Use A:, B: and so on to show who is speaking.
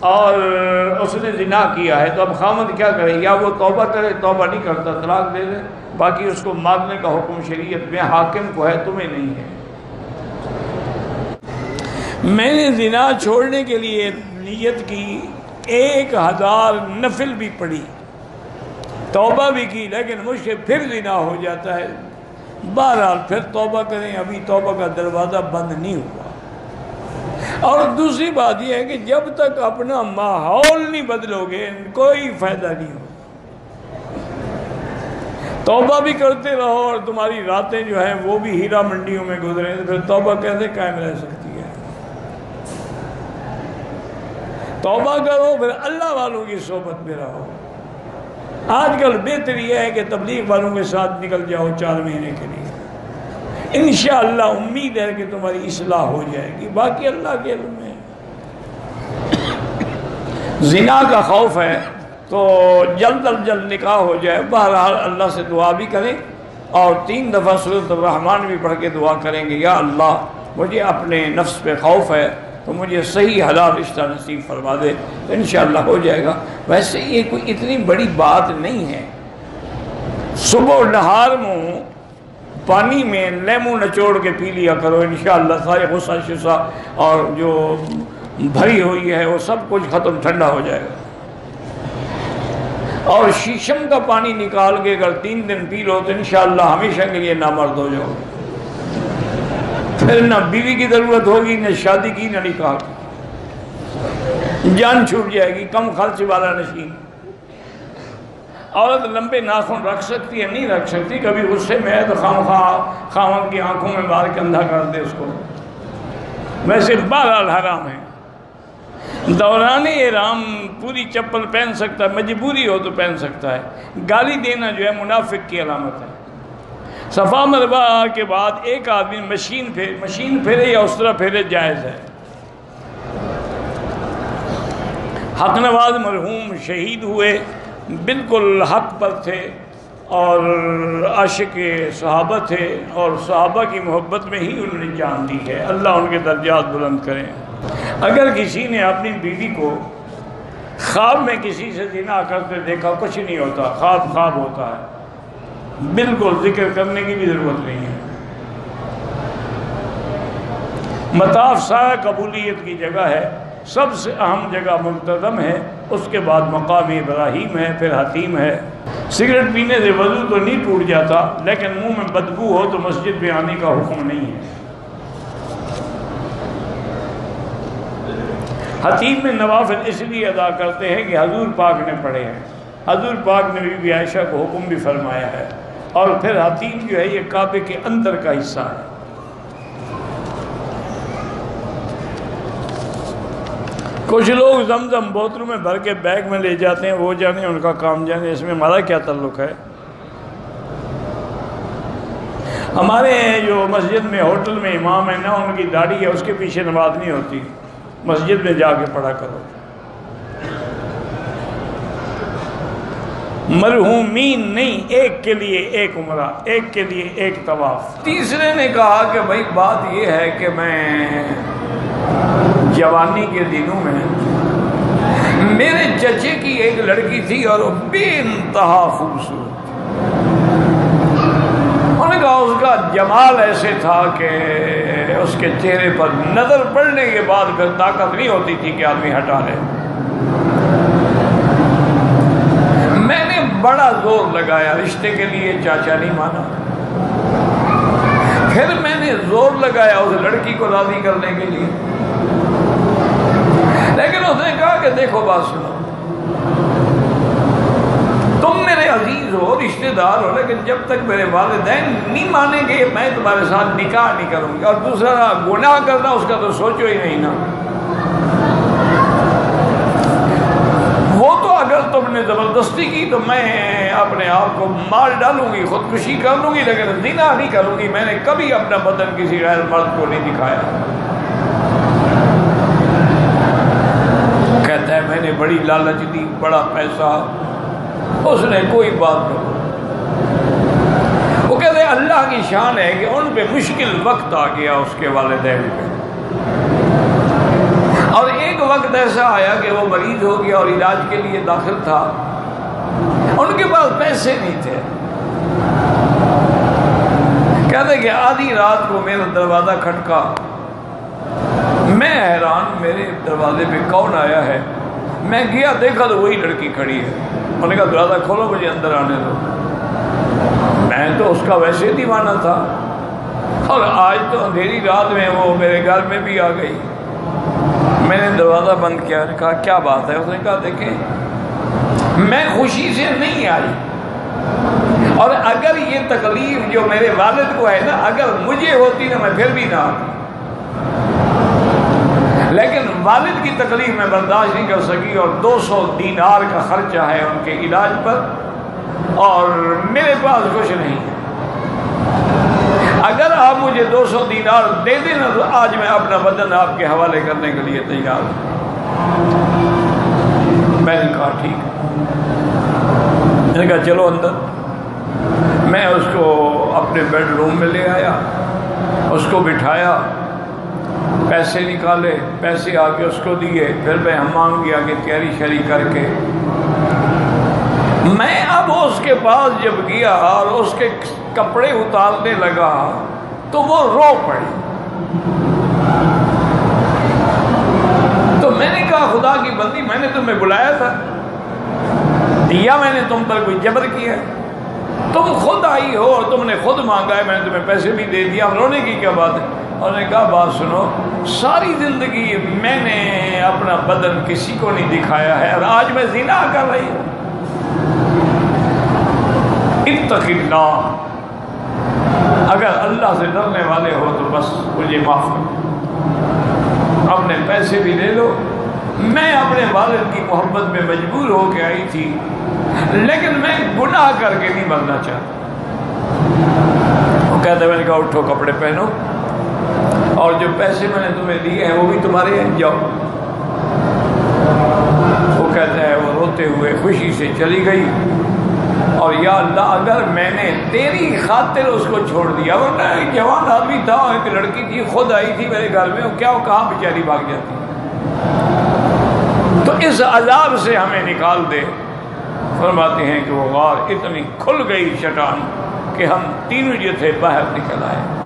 A: और उसने जिना किया है, तो अब खामद क्या करे? या वो तौबा करे, तौबा नहीं करता तलाक दे दे, बाकी उसको मारने का हुक्म शरीयत में हाकिम को है, तुम्हें नहीं है। मैंने जिना छोड़ने के लिए नीयत की, 1000 नफिल भी पढ़ी, तौबा भी की, लेकिन मुझसे फिर जिना हो जाता है। बहरहाल फिर तौबा करें, अभी तौबा का दरवाज़ा बंद नहीं हुआ। और दूसरी बात यह है कि जब तक अपना माहौल नहीं बदलोगे कोई फ़ायदा नहीं हो। तौबा भी करते रहो और तुम्हारी रातें जो हैं वो भी हीरा मंडियों में गुजरे, तो फिर तौबा कैसे कायम रह सकती है? तौबा करो, फिर अल्लाह वालों की सोबत में रहो। आजकल बेहतरी है कि तबलीग वालों के साथ निकल जाओ 4 महीने के लिए, इंशाअल्लाह उम्मीद है कि तुम्हारी इस्लाह हो जाएगी, बाकी अल्लाह के इल्म में। जिना का खौफ है तो जल्द अज जल्द निकाह हो जाए। बहरहाल अल्लाह से दुआ भी करें और 3 दफ़ा सूरत रहमान भी पढ़ के दुआ करेंगे, या अल्लाह मुझे अपने नफ्स पे खौफ है तो मुझे सही हलाल रिश्ता नसीब फरमा दे, तो इंशाअल्लाह हो जाएगा। वैसे ये कोई इतनी बड़ी बात नहीं है। सुबह नहार मुँह पानी में लेमू नचोड़ के पी लिया करो, इंशाअल्लाह सारे गुस्सा शुस्सा और जो भरी हुई है वो सब कुछ ख़त्म, ठंडा हो जाएगा। और शीशम का पानी निकाल के अगर 3 दिन पी लो तो इंशाअल्लाह हमेशा के लिए नामर्द हो जाओगे। फिर ना बीवी की ज़रूरत होगी, न शादी की, न निकाह की, जान छूट जाएगी। कम खर्च वाला नशीन। औरत लंबे नाखून रख सकती है? नहीं रख सकती। कभी गुस्से में है तो खामन की आंखों में मार के अंधा कर दे उसको। वैसे बहरहाल हराम है। दौरान एहराम पूरी चप्पल पहन सकता है, मजबूरी हो तो पहन सकता है। गाली देना जो है मुनाफिक की अलामत है। सफ़ा मरवा के बाद एक आदमी मशीन फेरे या उस तरह फेरे जायज़ है। हक नवाज मरहूम शहीद हुए, बिल्कुल हक पर थे और आशिक सहाबा थे और सहाबा की मोहब्बत में ही उन्होंने जान दी है। अल्लाह उनके दर्जात बुलंद करें। अगर किसी ने अपनी बीवी को ख्वाब में किसी से जिना करते देखा, कुछ नहीं होता, ख्वाब होता है, बिल्कुल जिक्र करने की भी ज़रूरत नहीं है। मताफ सारा कबूलियत की जगह है, सबसे अहम जगह मुल्तज़म है, उसके बाद मकाम इब्राहीम है, फिर हतीम है। सिगरेट पीने से वज़ू तो नहीं टूट जाता, लेकिन मुंह में बदबू हो तो मस्जिद में आने का हुक्म नहीं है। हतीम में नवाफिल इसलिए अदा करते हैं कि हजूर पाक ने पढ़े हैं। हजूर पाक ने बीबी आयशा को हुक्म भी फरमाया है। और फिर हतीम जो है ये काबे के अंदर का हिस्सा है। कुछ लोग जमजम बोतलों में भर के बैग में ले जाते हैं, वो जाने उनका काम जाने, इसमें हमारा क्या ताल्लुक है। हमारे जो मस्जिद में होटल में इमाम है ना, उनकी दाढ़ी है, उसके पीछे नमाज नहीं होती, मस्जिद में जाके पढ़ा करो। मरहूमीन नहीं, एक के लिए एक उम्रा, एक के लिए एक तवाफ। तीसरे ने कहा कि भाई बात यह है कि मैं जवानी के दिनों में मेरे चचे की एक लड़की थी और वो बेइंतहा खूबसूरत। उन्होंने कहा उसका जमाल ऐसे था कि उसके चेहरे पर नजर पड़ने के बाद फिर ताकत नहीं होती थी कि आदमी हटा ले। मैंने बड़ा जोर लगाया रिश्ते के लिए, चाचा नहीं माना। फिर मैंने जोर लगाया उस लड़की को राजी करने के लिए, लेकिन उसने कहा कि देखो बात सुनो, तुम मेरे अजीज हो, रिश्तेदार हो, लेकिन जब तक मेरे वालिदैन नहीं मानेंगे मैं तुम्हारे साथ निकाह नहीं करूंगी। और दूसरा गुनाह करना उसका तो सोचो ही नहीं ना। वो तो अगर तुमने जबरदस्ती की तो मैं अपने आप को मार डालूंगी, खुदकुशी कर लूंगी, लेकिन जिना नहीं करूंगी। मैंने कभी अपना बदन किसी गैर मर्द को नहीं दिखाया। कहता है मैंने बड़ी लालच दी, बड़ा पैसा, उसने कोई बात नहीं। वो कहते अल्लाह की शान है कि उन पे मुश्किल वक्त आ गया उसके वालिदैन पे। और एक वक्त ऐसा आया कि वो मरीज हो गया और इलाज के लिए दाखिल था, उनके पास पैसे नहीं थे। कहते कि आधी रात को मेरा दरवाज़ा खटका, मैं हैरान, मेरे दरवाजे पे कौन आया है। मैं गया, देखा तो वही लड़की खड़ी है। उन्होंने कहा दरवाज़ा खोलो, मुझे अंदर आने दो। मैं तो उसका वैसे दीवाना था, और आज तो अंधेरी रात में वो मेरे घर में भी आ गई। मैंने दरवाज़ा बंद किया, उसने कहा क्या बात है। उसने कहा देखें, मैं खुशी से नहीं आई, और अगर ये तकलीफ जो मेरे वालिद को है ना, अगर मुझे होती ना मैं फिर भी ना आती, लेकिन वालिद की तकलीफ मैं बर्दाश्त नहीं कर सकी, और 200 दीनार का खर्चा है उनके इलाज पर, और मेरे पास कुछ नहीं है। अगर आप मुझे 200 दीनार दे देना तो आज मैं अपना बदन आपके हवाले करने के लिए तैयार हूँ। मैंने कहा ठीक है। मैंने कहा चलो अंदर। मैं उसको अपने बेडरूम में ले आया, उसको बिठाया, पैसे निकाले, पैसे आके उसको दिए, फिर मैं हमाम गया कि तैयारी शरी करके मैं अब उसके पास जब गया और उसके कपड़े उतारने लगा तो वो रो पड़ी। तो मैंने कहा खुदा की बंदी, मैंने तुम्हें बुलाया था, दिया मैंने तुम पर कोई जबर किया? तुम खुद आई हो और तुमने खुद मांगा है, मैंने तुम्हें पैसे भी दे दिया, रोने की क्या बात है? उन्होंने कहा बात सुनो, सारी जिंदगी मैंने अपना बदन किसी को नहीं दिखाया है, और आज मैं ज़िना कर रही हूँ। इत्तक़िल्लाह, अगर अल्लाह से डरने वाले हो तो बस मुझे माफ़ करो, अपने पैसे भी ले लो। मैं अपने वालिद की मोहब्बत में मजबूर हो के आई थी, लेकिन मैं गुनाह करके नहीं मरना चाहता। वो कहते मैंने कहा उठो, कपड़े पहनो, और जो पैसे मैंने तुम्हें दिए हैं वो भी तुम्हारे हैं, जाओ। वो कहते हैं वो रोते हुए खुशी से चली गई, और या अल्लाह अगर मैंने तेरी खातिर उसको छोड़ दिया, वरना एक जवान आदमी था, एक लड़की थी, खुद आई थी मेरे घर में, वो क्या वो कहाँ बेचारी भाग जाती। तो इस अजाब से हमें निकाल दे। फरमाते हैं कि वो गार इतनी खुल गई चट्टान कि हम तीनों जो थे बाहर निकल आए।